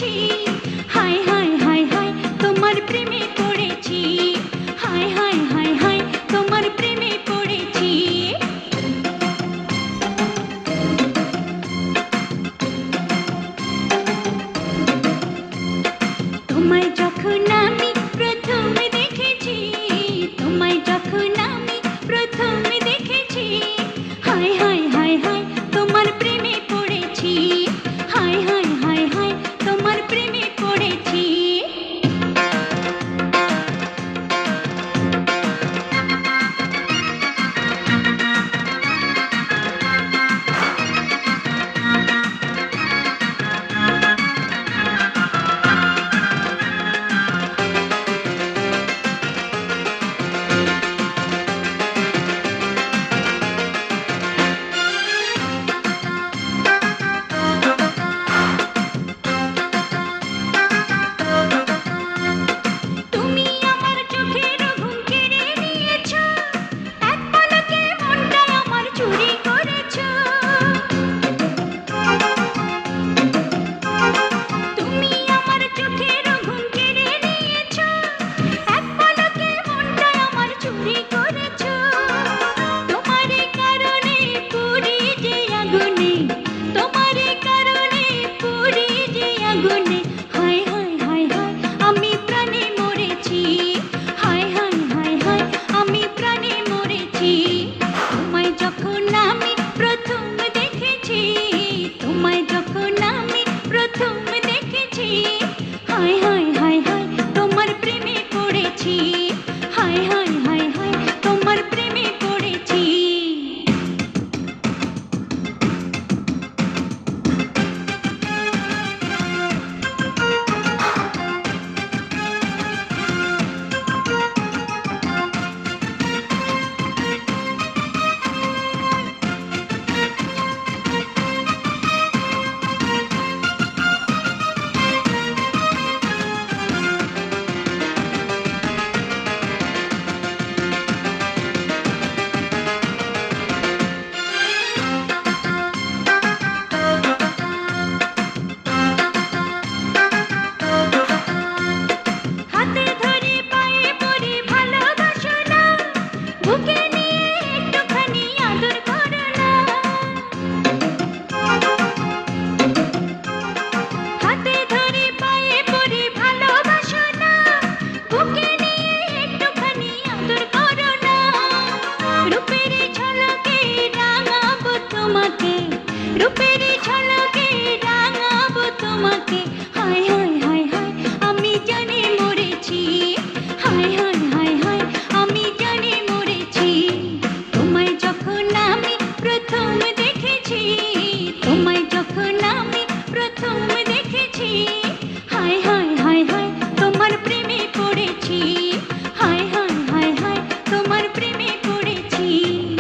পড়েছি, হায় হায় হায় হায় তোমার প্রেমে পড়েছি, হায় হায় হায় হায় তোমার প্রেমে পড়েছি। তোমায় যখন আমি প্রথম দেখেছি, তোমায় যখন আমি প্রথম দেখেছি, হায় হায় হায় হায় তোমার প্রেমে পড়েছি, হায় হায় হায় হায় তোমার প্রেমে পড়েছি। তুমি আমার চোখের ঘুম কেড়ে নিয়েছো, এক পলকে মনটা আমার চুরি করেছো। তুমি আমার চোখের ঘুম কেড়ে নিয়েছো, এক পলকে মনটা আমার চুরি করেছো। তোমারই কারণে পুরি যে আগুনে, তোমারই কারণে পুরি যে আগুনে, হায় হায় হায় হায় আমি প্রাণে মরেছি, হায় হায় হায় হায় আমি প্রাণে মরেছি। তোমায় যখন আমি প্রথম দেখেছি, তোমায় যখন আমি প্রথম দেখেছি, হায় হায় হায় হায় তোমার প্রেমে পড়েছি, হায় হায় হায় হায় তোমার প্রেমে পড়েছি। হাতে ধরে পায়ে পড়ে ভালোবাসো না, বুকে নিয়ে একটুখানি আদর করো না। হাতে ধরে পায়ে পড়ে ভালোবাসো না, বুকে নিয়ে একটুখানি আদর করো না। রূপের ঝলকে রাঙাবো তোমাকে, রূপের ঝলকে রাঙাবো তোমাকে, হায় হায় হায় হায় আমি জানি মরেছি, হায় হায় হায় হায় আমি জানি মরেছি। তোমায় যখন আমি প্রথম দেখেছি, তোমায় যখন আমি প্রথম দেখেছি,